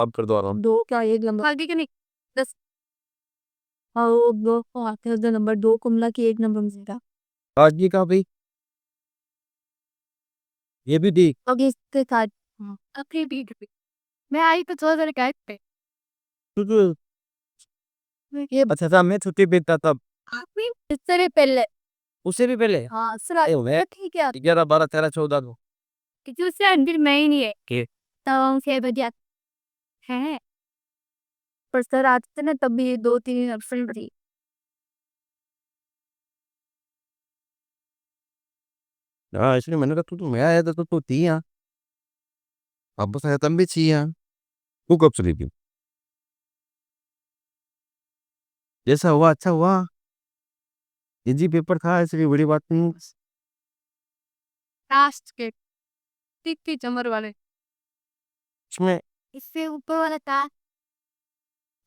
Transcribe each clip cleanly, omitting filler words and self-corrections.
अब कर दो आराम। दो क्या एक नंबर आगे के नहीं 10। और दो को आते हैं नंबर दो को मिला के एक नंबर मिलेगा। आज की कहाँ भाई? ये भी दी। अब इसके साथ हाँ अपने बीट पे मैं आई तो 2021 पे तू तो ये अच्छा था, मैं छुट्टी पे था तब। आपने इससे पहले उससे भी पहले हाँ सर ए मैं ठीक है 11 12 13 14 को। क्योंकि उससे अंदर मैं ही नहीं है के तब 6 बजे है पर सर आते थे ना तब भी दो तीन अप्शन थी। हाँ इसलिए मैंने कहा तू मैं आया था तो तू थी यहाँ। वापस आया तब भी थी यहाँ। तू कब चली थी? जैसा हुआ अच्छा हुआ। इजी पेपर था इसलिए बड़ी बात नहीं। लास्ट के टिक की चमर वाले इसमें इससे ऊपर वाला था।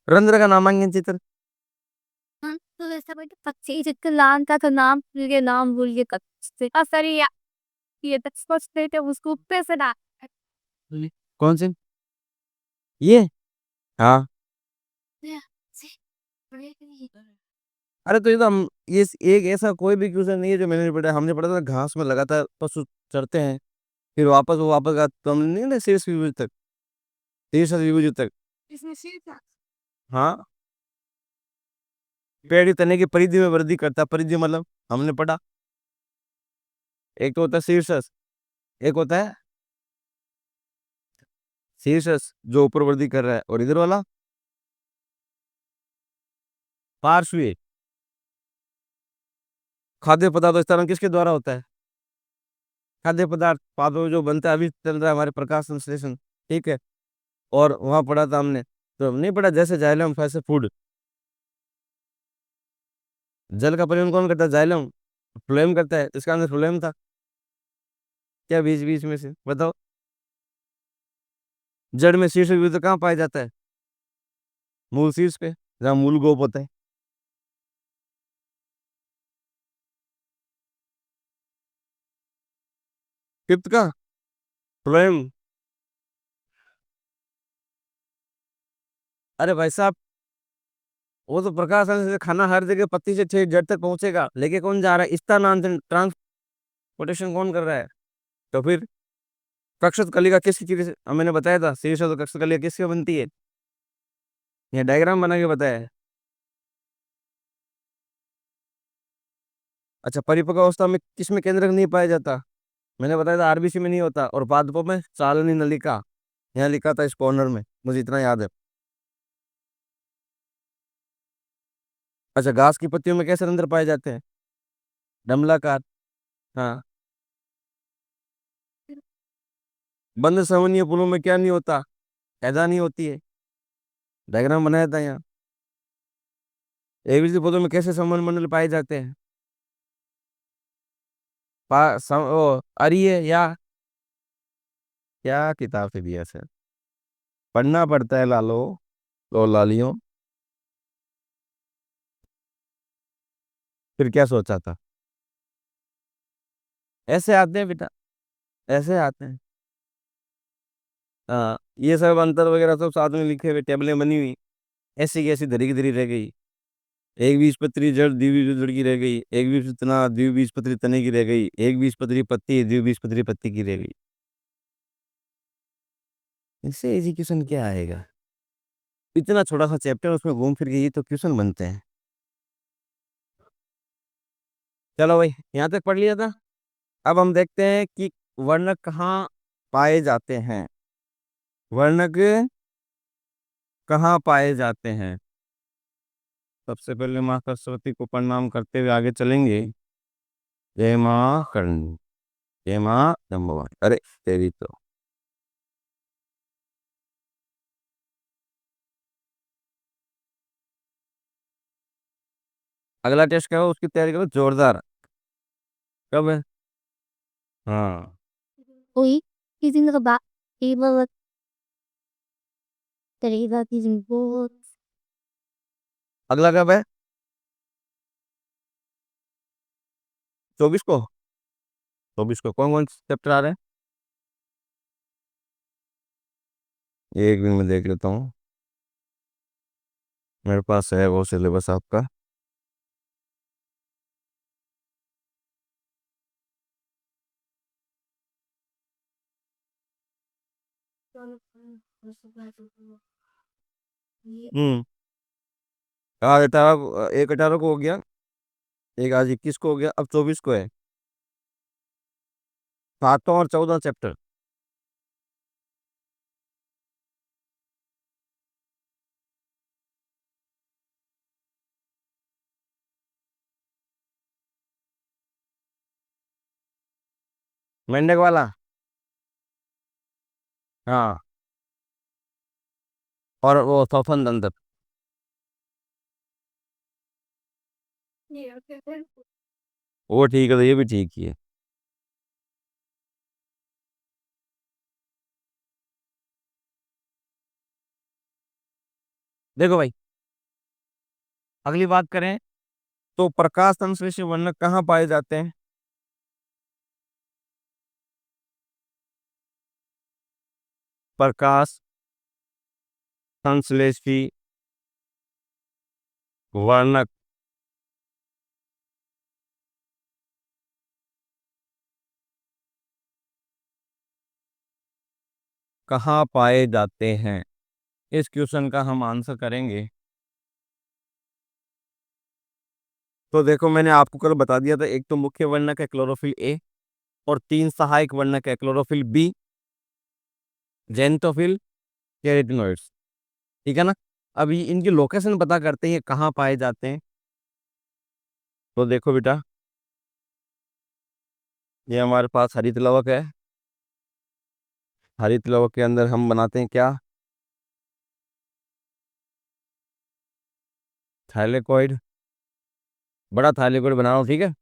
रंध्र का नामांकन चित्र। हाँ, तो ऐसा बोल के पक्षी जिसका नाम था तो नाम भूल गए नाम भूल गए कच्चे सर ये तक सोच रहे थे उसको ऊपर से ना कौन से? ये हाँ। अरे तो ये तो हम ये एक ऐसा कोई भी क्वेश्चन नहीं है जो मैंने नहीं पढ़ा। हमने पढ़ा था घास में लगातार पशु चढ़ते हैं, फिर वापस वो वापस तो हमने नहीं ना शीर्ष विभुज तक, शीर्ष विभुज तक। इसमें सिर था। हाँ, पेड़ की तने की परिधि में वृद्धि करता। परिधि मतलब हमने पढ़ा। एक तो होता है शीर्षस, एक होता है शीर्षस जो ऊपर वृद्धि कर रहा है, और इधर वाला पार्श्व खाद्य पदार्थ विस्तारण किसके द्वारा होता है? खाद्य पदार्थ पादों जो बनता है, अभी चल रहा है हमारे प्रकाश संश्लेषण। ठीक है। और वहां पढ़ा था हमने, तो नहीं पढ़ा जैसे जाइलम वैसे फूड। जल का परिवहन कौन करता है? जाइलम। फ्लोएम करता है, इसका आंसर फ्लोएम था। क्या बीच बीच में से बताओ। जड़ में शीर्ष विभुज कहाँ पाया जाता है? मूल शीर्ष पे, जहाँ मूल गोप होता है। फिफ्थ का फ्लोएम। अरे भाई साहब, वो तो प्रकाश संश्लेषण से खाना हर जगह पत्ती से छह जड़ तक पहुंचेगा, लेके कौन जा रहा है? स्थानांतरण ट्रांसपोर्टेशन कौन कर रहा है? तो फिर कक्षत कलिका किसकी चीज से मैंने बताया था, शीर्ष और कक्षत कलिका किससे बनती है? ये डायग्राम बना के बताया है। अच्छा, परिपक्व अवस्था में किसमें केंद्रक नहीं पाया जाता? मैंने बताया था आरबीसी में नहीं होता, और पादपों में सालनी नलिका। यहाँ लिखा था इस कॉर्नर में, मुझे इतना याद है। अच्छा, घास की पत्तियों में कैसे रंध्र पाए जाते हैं? डमलाकार। हाँ। बंद संवहनीय पुलों में क्या नहीं होता? पैदा नहीं होती है। डायग्राम बनाया था यहाँ। एबीसी पौधों में कैसे संवहन मंडल पाए जाते हैं? अरिये या क्या किताब से दिया सर? पढ़ना पड़ता है लालो, लो लालियों। फिर क्या सोचा था? ऐसे आते हैं बेटा, ऐसे आते हैं। हाँ, ये सब अंतर वगैरह सब साथ में लिखे हुए, टेबलें बनी हुई। ऐसी की ऐसी धरी की धरी रह गई। एक बीजपत्री जड़ द्विबीजपत्री की रह गई, एक बीज तना द्विबीजपत्री तने की रह गई, एक बीजपत्री पत्ती द्विबीजपत्री पत्ती की रह गई। इससे एजुकेशन क्या आएगा? इतना छोटा सा चैप्टर, उसमें घूम फिर के ये तो क्वेश्चन बनते हैं। चलो भाई, यहाँ तक पढ़ लिया था। अब हम देखते हैं कि वर्णक कहाँ पाए जाते हैं। वर्णक कहाँ पाए जाते हैं? सबसे पहले माँ सरस्वती को प्रणाम करते हुए आगे चलेंगे। जय माँ करणी, जय माँ जम्बोवाणी। अरे तेरी तो अगला टेस्ट क्या हो उसकी तैयारी करो जोरदार। कब है? हाँ। कोई किसी ने कहा टेबल तरीका की बहुत अगला कब है? 24 को। 24 को कौन कौन चैप्टर आ रहे हैं? एक दिन में देख लेता हूँ, मेरे पास है वो सिलेबस आपका। हम्म। आज 18, एक 18 को हो गया, एक आज 21 को हो गया, अब 24 को है। 7वां और 14वां चैप्टर। मेंढक वाला। हाँ। और वो सौफन दंदप। वो ठीक है, तो ये भी ठीक ही है। देखो भाई, अगली बात करें तो प्रकाश संश्लेषी वर्णक कहाँ पाए जाते हैं? प्रकाश संश्लेषी वर्णक कहाँ पाए जाते हैं? इस क्वेश्चन का हम आंसर करेंगे। तो देखो, मैंने आपको कल बता दिया था, एक तो मुख्य वर्णक है क्लोरोफिल ए, और तीन सहायक वर्णक है क्लोरोफिल बी, जेंटोफिल, कैरोटीनॉइड्स। ठीक है ना? अभी इनकी लोकेशन पता करते हैं, कहाँ पाए जाते हैं। तो देखो बेटा, ये हमारे पास हरित लवक है। हरित लवक के अंदर हम बनाते हैं क्या? थाइलेकोइड। बड़ा थाइलेकोइड बना रहा हूँ, ठीक है?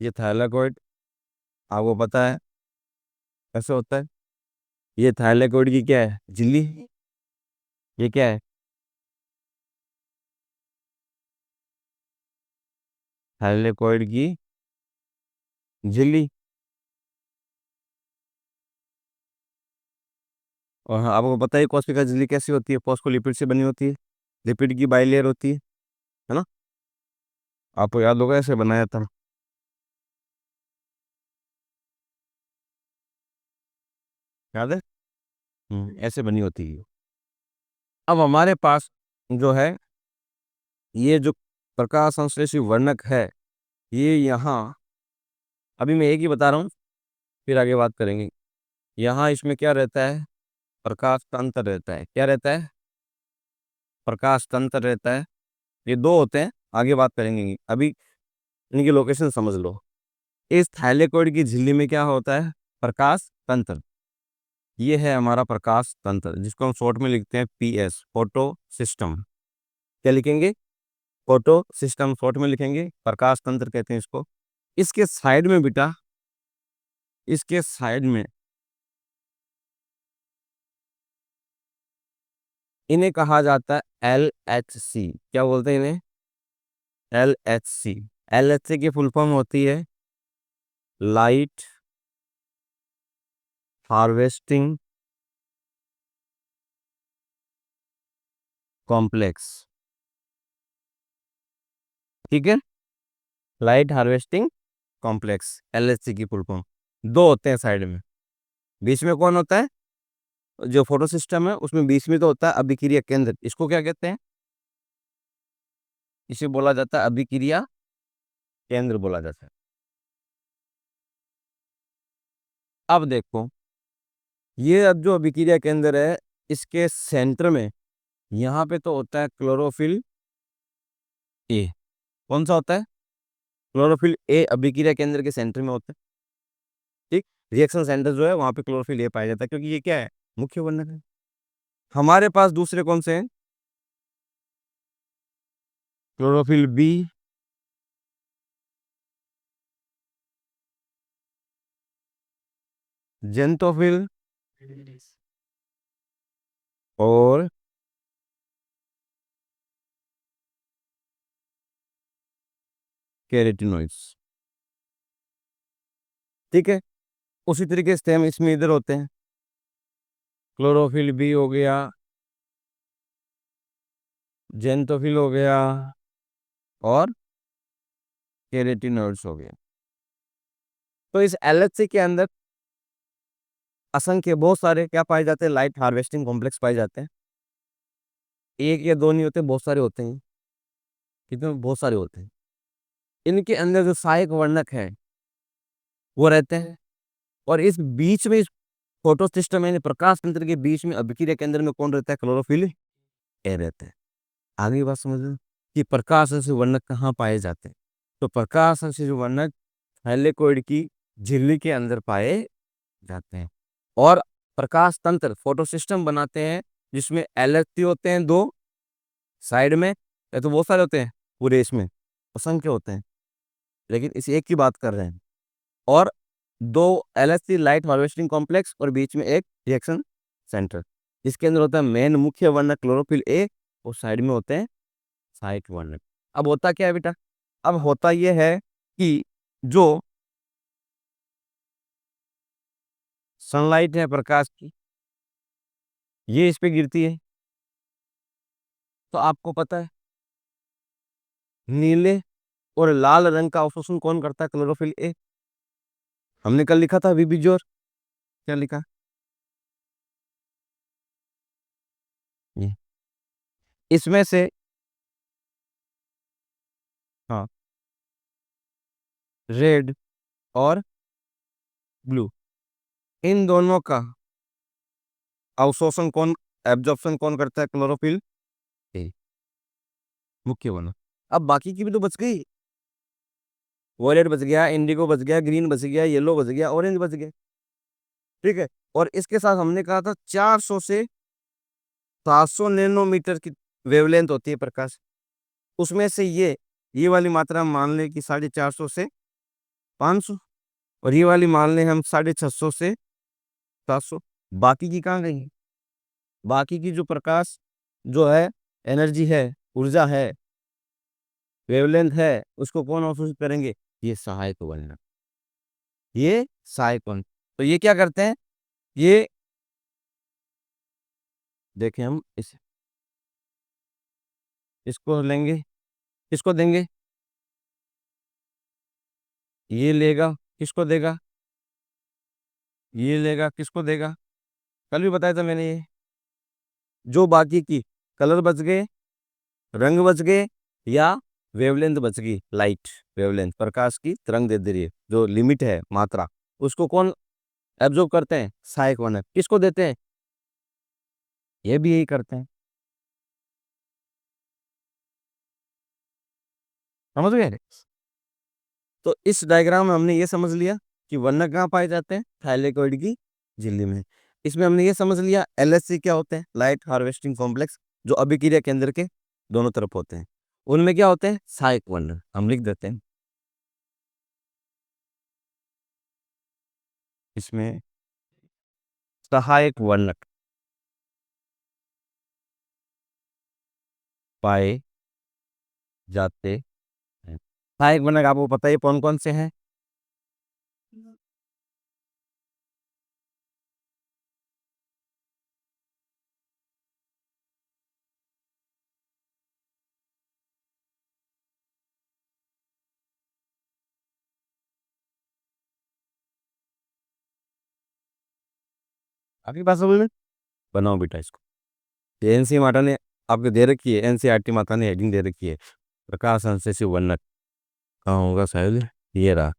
ये थाइलेकोइड आपको पता है कैसे होता है। ये थाइलेकोइड की क्या है? झिल्ली। ये क्या है? थाइलेकोइड की झिल्ली। और हाँ, आपको पता है कोशिका झिल्ली कैसी होती है? फॉस्फोलिपिड से बनी होती है, लिपिड की बाइलेयर होती है ना? आपको याद होगा ऐसे बनाया था। याद है? ऐसे बनी होती है। अब हमारे पास जो है, ये जो प्रकाश संश्लेषी वर्णक है, ये यहाँ, अभी मैं एक ही बता रहा हूँ, फिर आगे बात करेंगे। यहाँ इसमें क्या रहता है? प्रकाश तंत्र रहता है। क्या रहता है? प्रकाश तंत्र रहता है। ये दो होते हैं, आगे बात करेंगे। अभी इनकी लोकेशन समझ लो। इस थाइलेकोइड की झिल्ली में क्या होता है? प्रकाश तंत्र। ये है हमारा प्रकाश तंत्र, जिसको हम शॉर्ट में लिखते हैं पीएस, फोटो सिस्टम। क्या लिखेंगे? फोटो सिस्टम शॉर्ट में लिखेंगे, प्रकाश तंत्र कहते हैं इसको। इसके साइड में बेटा, इसके साइड में इन्हें कहा जाता है LHC। क्या बोलते हैं इन्हें? LHC। LHC की फुल फॉर्म होती है लाइट हार्वेस्टिंग कॉम्प्लेक्स। ठीक है? लाइट हार्वेस्टिंग कॉम्प्लेक्स, LHC की फुल फॉर्म। दो होते हैं साइड में। बीच में कौन होता है? जो फोटो सिस्टम है उसमें बीच में तो होता है अभिक्रिया केंद्र। इसको क्या कहते हैं? इसे बोला जाता है अभिक्रिया केंद्र बोला जाता है। अब देखो, ये अब जो अभिक्रिया केंद्र है, इसके सेंटर में यहाँ पे तो होता है क्लोरोफिल ए। कौन सा होता है? क्लोरोफिल ए अभिक्रिया केंद्र के सेंटर में होता है। ठीक। रिएक्शन सेंटर जो है वहां पे क्लोरोफिल ए पाया जाता है, क्योंकि ये क्या है? मुख्य वर्णक है। हमारे पास दूसरे कौन से हैं? क्लोरोफिल बी, जेंटोफिल, और कैरोटीनॉइड्स। ठीक है? उसी तरीके से सेम इसमें इधर होते हैं। क्लोरोफिल बी हो गया, जेंटोफिल हो गया और केरेटिनॉइड्स हो गया। तो इस एलएचसी के अंदर असंख्य बहुत सारे क्या पाए जाते हैं, लाइट हार्वेस्टिंग कॉम्प्लेक्स पाए जाते हैं। एक या दो नहीं होते, बहुत सारे होते हैं। कितने, बहुत सारे होते हैं। इनके अंदर जो सहायक वर्णक है वो रहते हैं। और इस बीच में, इस फोटो सिस्टम यानी प्रकाश तंत्र के बीच में, अभिक्रिया केंद्र में कौन रहता है, क्लोरोफिल ए रहता है। आगे की बात समझ लो कि प्रकाश संश्लेषी वर्णक कहाँ पाए जाते हैं। तो प्रकाश संश्लेषी वर्णक थैलेकोइड की झिल्ली के अंदर पाए जाते हैं। और प्रकाश तंत्र फोटो सिस्टम बनाते हैं जिसमें एलएचसी होते हैं दो साइड में, या तो बहुत सारे होते हैं, पूरे इसमें असंख्य होते हैं, लेकिन इस एक की बात कर रहे हैं। और दो एलएचसी लाइट हार्वेस्टिंग कॉम्प्लेक्स और बीच में एक रिएक्शन सेंटर। इसके अंदर होता है मेन मुख्य वर्णक क्लोरोफिल ए, और साइड में होते हैं सहायक वर्णक। अब होता क्या है बेटा, अब होता यह है कि जो सनलाइट है प्रकाश की, ये इस पे गिरती है, तो आपको पता है नीले और लाल रंग का अवशोषण कौन करता है, क्लोरोफिल ए। हमने कल लिखा था विबिजोर, क्या लिखा, ये इसमें से, हाँ, रेड और ब्लू, इन दोनों का अवशोषण कौन, एब्जॉर्प्शन कौन करता है, क्लोरोफिल ए, मुख्य वर्णक। अब बाकी की भी तो बच गई, वॉयलेट बच गया, इंडिगो बच गया, ग्रीन बच गया, येलो बच गया, ऑरेंज बच गया, ठीक है। और इसके साथ हमने कहा था 400 से 700 नैनोमीटर की वेवलेंथ होती है प्रकाश। उसमें से ये वाली मात्रा मान लें कि 450 से 500, और ये वाली मान लें हम 650 से 700। बाकी की कहाँ गई, बाकी की जो प्रकाश जो है, एनर्जी है, ऊर्जा है, वेवलेंथ है, उसको कौन अवशोषित करेंगे, ये सहायक वर्णक, ये सहायक वर्णक। तो ये क्या करते हैं, ये देखें हम इसको लेंगे, किसको देंगे, ये लेगा, किसको देगा, ये लेगा, किसको देगा, कल भी बताया था मैंने ये। जो बाकी की कलर बच गए, रंग बच गए, या वेवलेंथ बच गई, लाइट वेवलेंथ, प्रकाश की तरंग दे रही है जो लिमिट है मात्रा, उसको कौन एब्जॉर्ब करते हैं, सहायक वर्णक। किसको देते हैं, ये भी यही करते हैं। समझ गए। तो इस डायग्राम में हमने ये समझ लिया कि वर्णक कहाँ पाए जाते हैं, थाइलेकोइड की झिल्ली में। इसमें हमने ये समझ लिया एलएचसी क्या होते हैं, लाइट हार्वेस्टिंग कॉम्प्लेक्स, जो अभिक्रिया केंद्र के दोनों तरफ होते हैं। उनमें क्या होते हैं, सहायक वर्णक, हम लिख देते हैं इसमें, सहायक वर्णक पाए जाते हैं। सहायक वर्णक आपको पता है कौन कौन से हैं। आपकी बात समझ में, बनाओ बेटा इसको। ये एनसी माता ने आपको दे रखी है, एनसीईआरटी माता ने हेडिंग दे रखी है, प्रकाश संश्लेषी वर्णक कहाँ होगा, शायद ये रहा।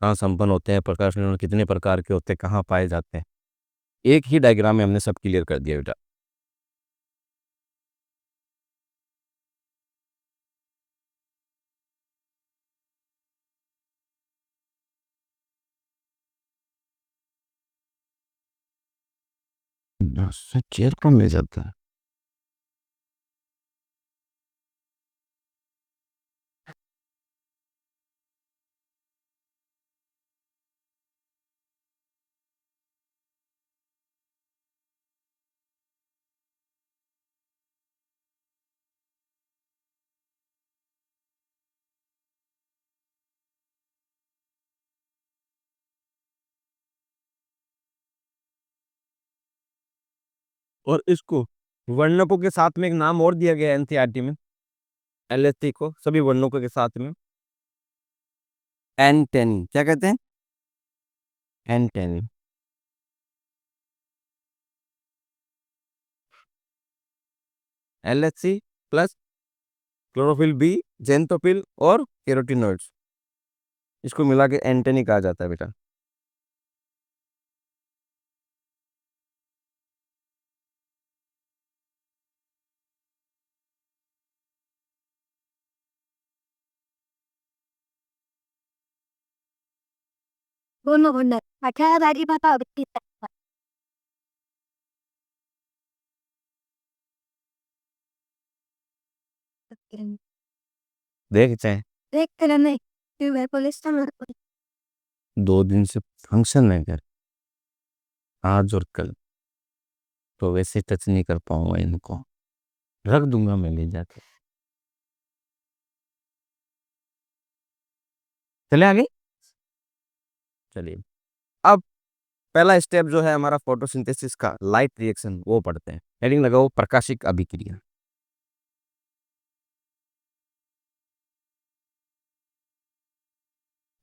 कहाँ संपन्न होते हैं प्रकाश निर्माण, कितने प्रकार के होते हैं, कहाँ पाए जाते हैं। एक ही डायग्राम में हमने सब क्लियर कर दिया बेटा। चेयर कौन ले जाता है। और इसको वर्णकों के साथ में एक नाम और दिया गया है एनसीईआरटी में, एलएसटी को सभी वर्णकों के साथ में एंटेनी, क्या कहते हैं, antennae. LHC plus chlorophyll b, xanthophyll और कैरोटीनॉइड्स, इसको मिला के एंटेनी कहा जाता है बेटा। दोनों होना 18 बता देख चाहे देख कर नहीं फिर मैं पुलिस था मेरे 2 दिन से फंक्शन है घर, आज और कल, तो वैसे टच नहीं कर पाऊंगा इनको, रख दूंगा मैं ले जाके। चले आगे, चलिए अब पहला स्टेप जो है हमारा फोटोसिंथेसिस का लाइट रिएक्शन वो पढ़ते हैं। हेडिंग लगाओ प्रकाशिक अभिक्रिया।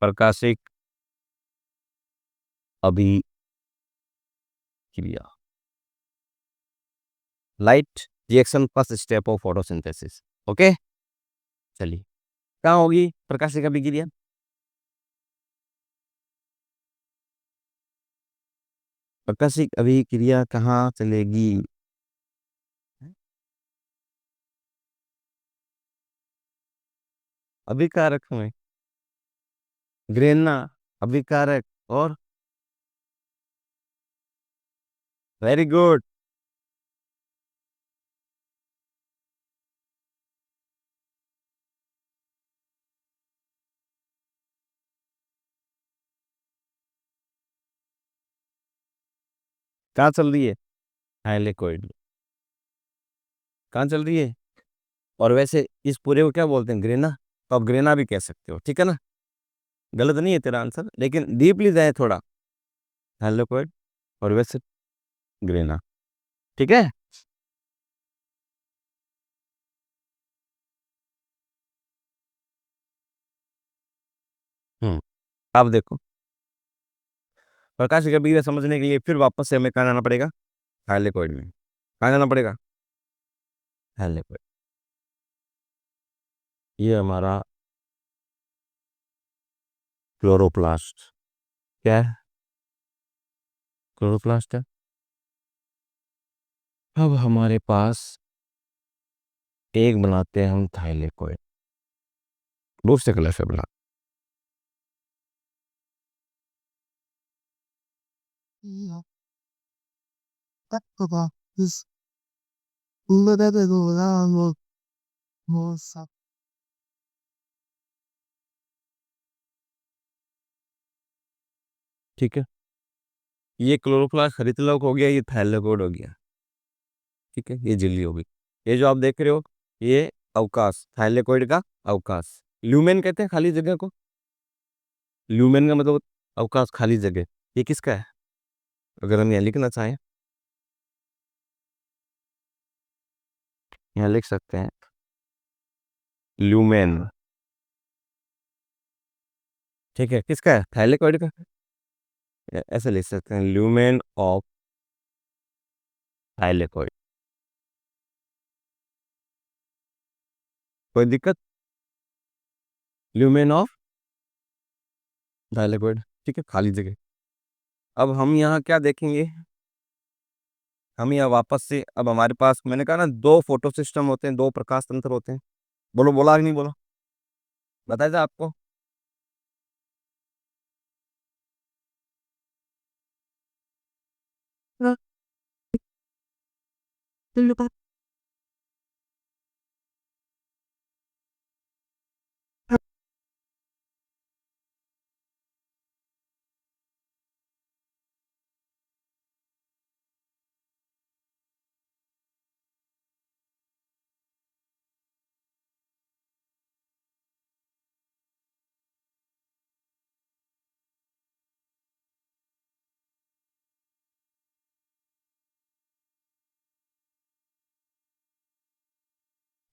प्रकाशिक अभिक्रिया, light reaction first step of photosynthesis. Okay, चलिए कहाँ होगी प्रकाशिक अभिक्रिया, प्रकाशिक अभिक्रिया कहाँ चलेगी, अभिकारक में, ग्रेना, अभिकारक और वेरी गुड, कहाँ चल रही है, हाइलेकोइड, कहाँ चल रही है। और वैसे इस पूरे को क्या बोलते हैं, ग्रेना, तो आप ग्रेना भी कह सकते हो, ठीक है ना, गलत नहीं है तेरा आंसर, लेकिन डीपली जाए थोड़ा, हाइलेकोइड और वैसे ग्रेना, ठीक है। अब देखो प्रकाश की गतिविधि समझने के लिए फिर वापस से हमें कहाँ जाना पड़ेगा, हाइलेकोइड में, कहाँ जाना पड़ेगा, हाइलेकोइड, ये हमारा क्लोरोप्लास्ट, क्या है, क्लोरोप्लास्ट है। अब हमारे पास एक बनाते हैं हम थाइलेकोइड, दूसरे कलर से बना, ठीक है, ये क्लोरोप्लास्ट हरितलक हो गया, ये थाइलेकोइड हो गया, ठीक है, ये झिल्ली हो गई। ये जो आप देख रहे हो ये अवकाश, थाइलेकोइड का अवकाश, ल्यूमेन कहते हैं खाली जगह को, ल्यूमेन का मतलब अवकाश, खाली जगह, ये किसका है, अगर हम यहाँ लिखना चाहें, यहाँ लिख सकते हैं ल्यूमेन, ठीक है, किसका है, थाइलेकोइड का, ऐसे लिख सकते हैं ल्यूमेन ऑफ थाइलेकोइड, कोई दिक्कत, ल्यूमेन ऑफ थाइलेकोइड, ठीक है, खाली जगह। अब हम यहाँ क्या देखेंगे, हम यहाँ वापस से, अब हमारे पास मैंने कहा ना 2 फोटो सिस्टम होते हैं, 2 प्रकाश तंत्र होते हैं, बोलो, बोला कि नहीं बोला, बताया था आपको।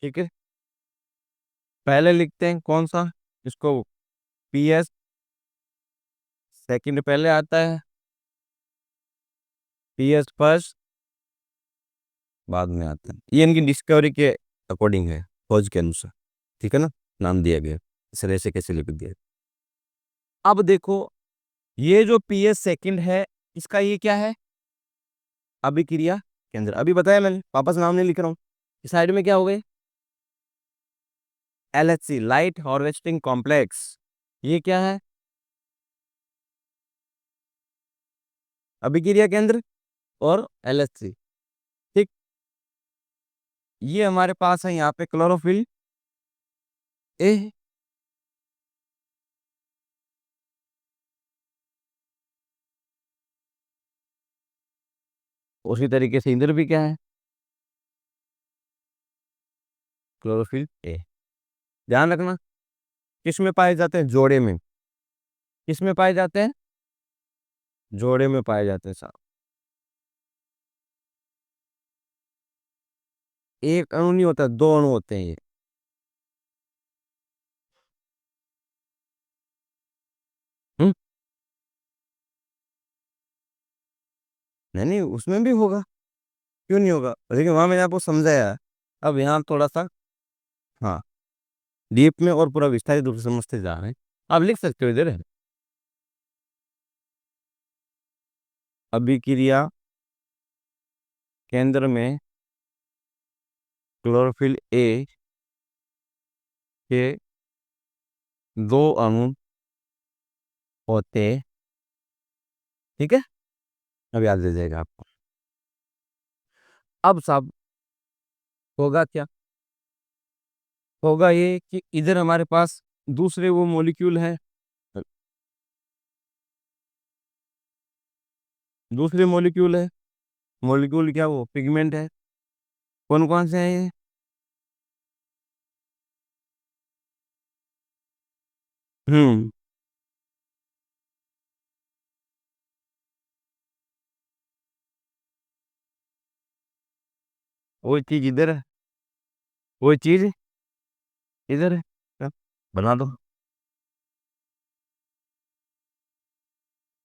ठीक है, पहले लिखते हैं कौन सा, इसको पी एस, सेकंड पहले आता है, पी एस फर्स्ट बाद में आता है। ये इनकी डिस्कवरी के अकॉर्डिंग है, खोज के अनुसार, ठीक है ना, नाम दिया गया, इस तरह से कैसे लिख दिया। अब देखो, ये जो पी एस सेकंड है, इसका ये क्या है, अभिक्रिया केंद्र, अभी बताया मैंने, वापस नाम नहीं लिख रहा हूँ। इस साइड में क्या हो गए, एलएचसी, लाइट हार्वेस्टिंग कॉम्प्लेक्स, ये क्या है, अभिक्रिया केंद्र और एलएचसी, ठीक। ये हमारे पास है यहाँ पे क्लोरोफिल ए, उसी तरीके से इधर भी क्या है, क्लोरोफिल ए। ध्यान रखना, किस में पाए जाते हैं, जोड़े में, किस में पाए जाते हैं, जोड़े में पाए जाते हैं साहब। एक अणु नहीं होता, दो अणु होते हैं ये। हम्म, नहीं नहीं, उसमें भी होगा, क्यों नहीं होगा, लेकिन वहां मैंने आपको समझाया। अब यहाँ थोड़ा सा, हाँ, डीप में और पूरा विस्तारित रूप से समझते जा रहे हैं। आप लिख सकते हो इधर है, अभिक्रिया केंद्र में क्लोरोफिल ए के दो अणु होते, ठीक है, अब याद दे जाएगा आपको। अब साहब होगा क्या, होगा ये कि इधर हमारे पास दूसरे वो मॉलिक्यूल है, दूसरे मॉलिक्यूल है, मॉलिक्यूल क्या, वो पिगमेंट है, कौन कौन से हैं ये, हम्म, वो चीज इधर है, वो चीज इधर है, क्या? बना दो,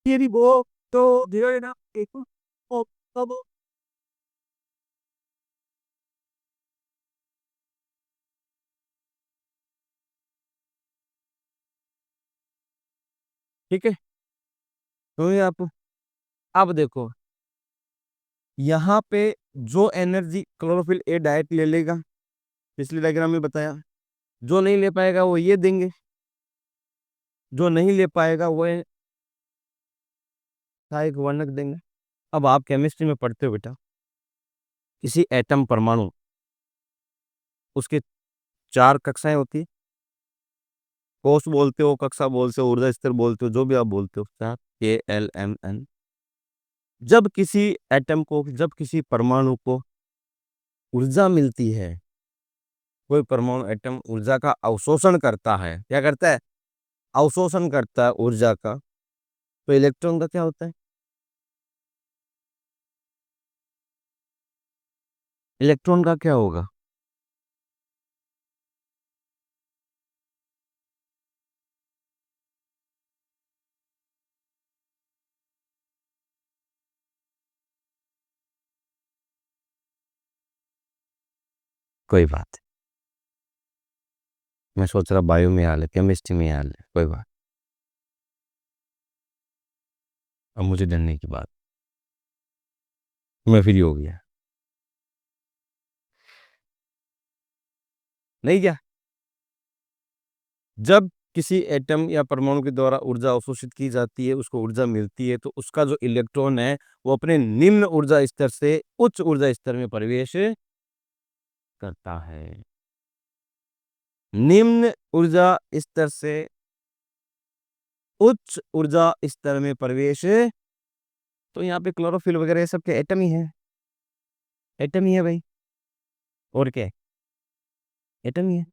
ये भी वो, तो धीरे ना एक, ओ, अब, ठीक है, तो ये आप, अब देखो, यहाँ पे जो एनर्जी क्लोरोफिल ए डायरेक्ट ले लेगा, पिछले डायग्राम में बताया, जो नहीं ले पाएगा वो ये देंगे, जो नहीं ले पाएगा वो सहायक वर्णक देंगे। अब आप केमिस्ट्री में पढ़ते हो बेटा, किसी एटम परमाणु, उसके चार कक्षाएं होती है, कोष बोलते हो, कक्षा बोलते हो, ऊर्जा स्तर बोलते हो, जो भी आप बोलते हो, चार, KLMN। जब किसी एटम को, जब किसी परमाणु को ऊर्जा मिलती है, कोई परमाणु एटम ऊर्जा का अवशोषण करता है, क्या करता है, अवशोषण करता है ऊर्जा का, तो इलेक्ट्रॉन का क्या होता है, इलेक्ट्रॉन का क्या होगा, कोई बात, मैं सोच रहा बायो में हाल है, केमिस्ट्री में हाल है, कोई बात, अब मुझे डरने की बात, मैं फ्री हो गया, नहीं क्या, जब किसी एटम या परमाणु के द्वारा ऊर्जा अवशोषित की जाती है, उसको ऊर्जा मिलती है, तो उसका जो इलेक्ट्रॉन है वो अपने निम्न ऊर्जा स्तर से उच्च ऊर्जा स्तर में प्रवेश करता है, निम्न ऊर्जा स्तर से उच्च ऊर्जा स्तर में प्रवेश, तो यहाँ पे क्लोरोफिल वगैरह ये सब के एटम ही है, एटम ही है भाई, और क्या है? एटम ही है।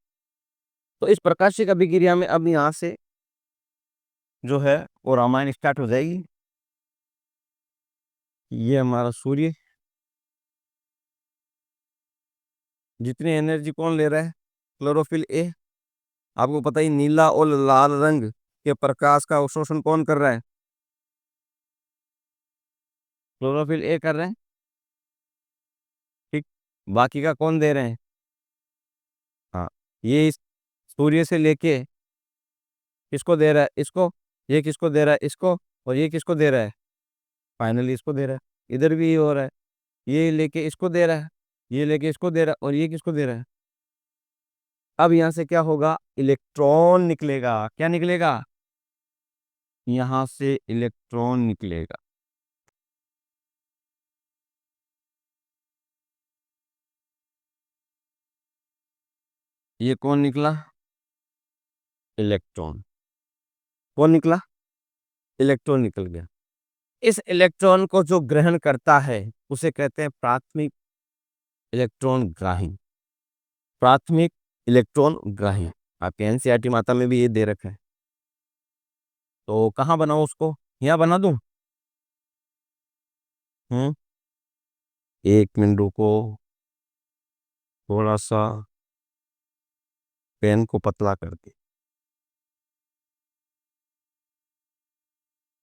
तो इस प्रकाशिक अभिक्रिया में अब यहाँ से जो है वो रामायण स्टार्ट हो जाएगी। ये हमारा सूर्य, जितनी एनर्जी कौन ले रहा है? Chlorophyll A. आपको पता ही, नीला और लाल रंग के प्रकाश का अवशोषण कौन कर रहा है? क्लोरोफिल ए कर रहे हैं। ठीक। बाकी का कौन दे रहे हैं? हाँ, ये इस सूर्य से लेके किसको दे रहा है? इसको। ये किसको दे रहा है? इसको। और ये किसको दे रहा है? फाइनली इसको दे रहा है। इधर भी ये हो रहा है, ये लेके इसको दे रहा है, ये लेके इसको दे रहा है, और ये किसको दे रहा है? अब यहां से क्या होगा? इलेक्ट्रॉन निकलेगा। क्या निकलेगा? यहां से इलेक्ट्रॉन निकलेगा। ये कौन निकला? इलेक्ट्रॉन। कौन निकला? इलेक्ट्रॉन निकल गया। इस इलेक्ट्रॉन को जो ग्रहण करता है उसे कहते हैं प्राथमिक इलेक्ट्रॉन ग्राही। प्राथमिक इलेक्ट्रॉन ग्राही। आपके एनसीईआरटी माता में भी ये दे रखा है। तो कहाँ बनाओ उसको? यहाँ बना दूं? हम्म। एक मिनट रुको, थोड़ा सा पेन को पतला करके।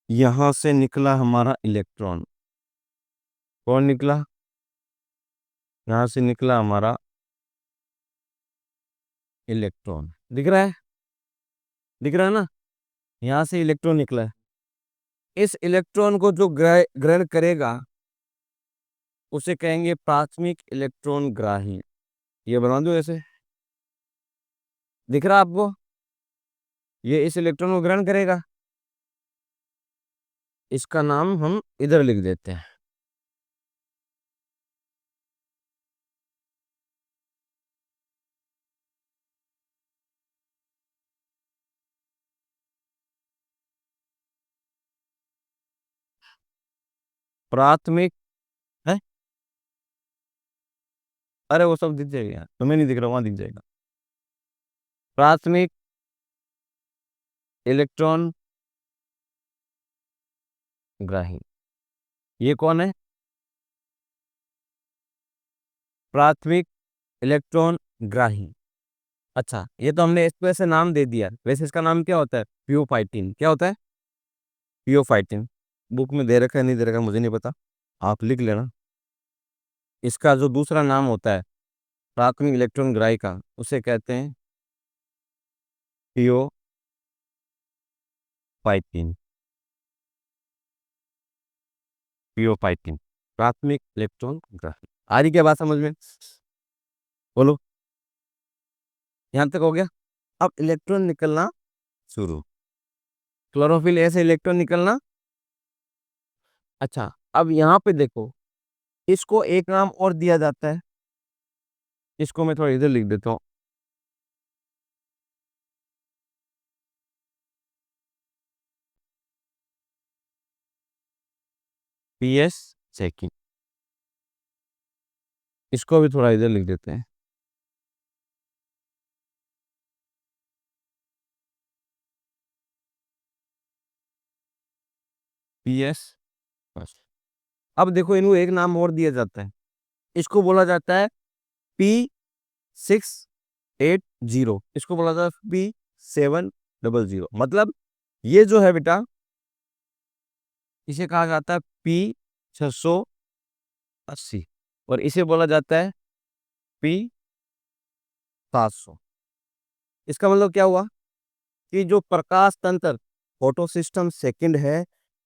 यहां से निकला हमारा इलेक्ट्रॉन। कौन निकला? यहां से निकला हमारा इलेक्ट्रॉन। दिख रहा है? दिख रहा है ना? यहां से इलेक्ट्रॉन निकला है। इस इलेक्ट्रॉन को जो ग्रहण करेगा उसे कहेंगे प्राथमिक इलेक्ट्रॉन ग्राही। ये बना दो ऐसे। दिख रहा आपको? ये इस इलेक्ट्रॉन को ग्रहण करेगा। इसका नाम हम इधर लिख देते हैं। प्राथमिक है। अरे वो सब दिख जाएगा यार, तुम्हें नहीं दिख रहा, वहां दिख जाएगा। प्राथमिक इलेक्ट्रॉन ग्राही। ये कौन है? प्राथमिक इलेक्ट्रॉन ग्राही। अच्छा, ये तो हमने इसको ऐसे नाम दे दिया, वैसे इसका नाम क्या होता है? पियोफाइटिन। क्या होता है? पियोफाइटिन। बुक में दे रखा है नहीं दे रखा मुझे नहीं पता, आप लिख लेना। इसका जो दूसरा नाम होता है प्राथमिक इलेक्ट्रॉन ग्राही का, उसे कहते हैं पियोफाइटिन। पियोफाइटिन, प्राथमिक इलेक्ट्रॉन ग्राही। आ रही क्या बात समझ में? बोलो। यहां तक हो गया? अब इलेक्ट्रॉन निकलना शुरू। क्लोरोफिल ऐसे इलेक्ट्रॉन निकलना। अच्छा, अब यहाँ पे देखो, इसको एक नाम और दिया जाता है। इसको मैं थोड़ा इधर लिख देता हूँ। PS second. इसको भी थोड़ा इधर लिख देते हैं। PS first. अब देखो, इनको एक नाम और दिया जाता है। इसको बोला जाता है P680। इसको बोला जाता है P700। मतलब ये जो है बेटा, इसे कहा जाता है P680, और इसे बोला जाता है P700। इसका मतलब क्या हुआ? कि जो प्रकाश तंत्र फोटो सिस्टम सेकंड है,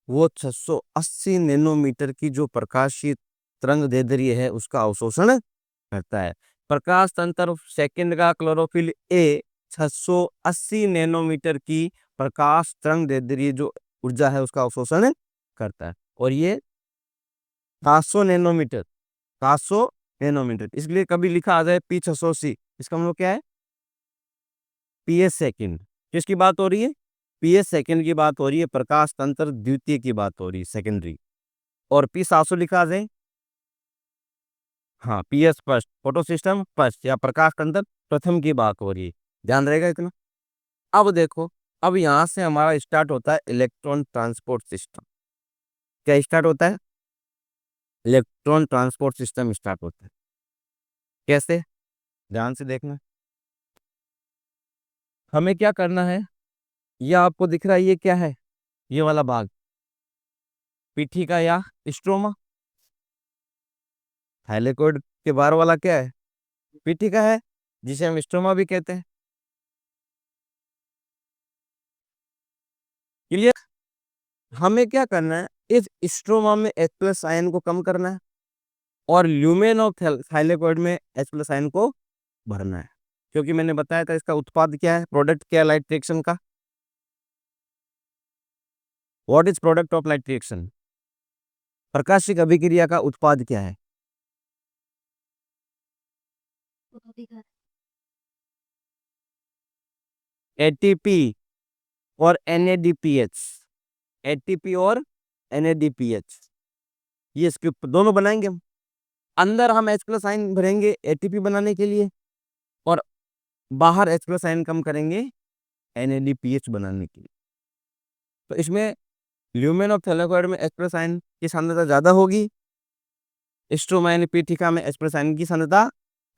वो 680 नैनोमीटर की जो प्रकाशीय तरंग दैर्ध्य है उसका अवशोषण करता है। प्रकाश तंत्र सेकंड का क्लोरोफिल ए 680 नैनोमीटर की प्रकाश तरंग दैर्ध्य जो ऊर्जा है उसका अवशोषण करता है। और ये 700 नैनोमीटर, 700 नैनोमीटर, इसलिए कभी लिखा आ जाए P680, इसका मतलब क्या है? PS second. किसकी बात हो रही है? पीएस सेकंड की बात हो रही है, प्रकाश तंत्र द्वितीय की बात हो रही है, सेकेंडरी। और P700 लिखा जाए, हाँ, PS first, photo system first, या प्रकाश तंत्र प्रथम की बात हो रही है। ध्यान रहेगा इतना। अब देखो, अब यहां से हमारा स्टार्ट होता है इलेक्ट्रॉन ट्रांसपोर्ट सिस्टम। क्या स्टार्ट होता है? इलेक्ट्रॉन ट्रांसपोर्ट सिस्टम स्टार्ट होता है। कैसे? ध्यान से देखना। हमें क्या करना है, यह आपको दिख रहा है, ये क्या है, ये वाला भाग पीठिका या स्ट्रोमा। थाइलेकोइड के बाहर वाला क्या है, पीठिका है, जिसे हम स्ट्रोमा भी कहते हैं। क्लियर। हमें क्या करना है, इस स्ट्रोमा में H प्लस आयन को कम करना है और ल्यूमेन ऑफ थाइलेकोइड में H प्लस आयन को भरना है। क्योंकि मैंने बताया था इसका उत्पाद क्या है, प्रोडक्ट क्या है लाइट रिएक्शन का। What is product of light reaction, प्रकाशिक अभिक्रिया का उत्पाद क्या है। एटीपी और NADPH, एटीपी और NADPH, ये स्क्रिप्ट दोनों बनाएंगे हम। अंदर हम H प्लस आयन भरेंगे एटीपी बनाने के लिए और बाहर H प्लस आयन कम करेंगे NADPH बनाने के लिए। तो इसमें ल्यूमेन ऑफ थैलेकोइड में H प्लस आयन की सांद्रता ज्यादा होगी, स्ट्रोमा यानी पीठिका में H प्लस आयन की सांद्रता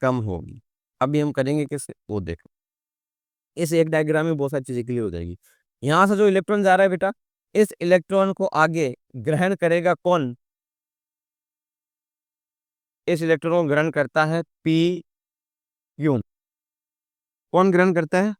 कम होगी। अभी हम करेंगे कैसे वो देखो, इस एक डायग्राम में बहुत सारी चीजें क्लियर हो जाएगी। यहां से जो इलेक्ट्रॉन जा रहा है बेटा, इस इलेक्ट्रॉन को आगे ग्रहण करेगा कौन, इस इलेक्ट्रॉन को ग्रहण करता है पी क्यू। कौन ग्रहण करता है,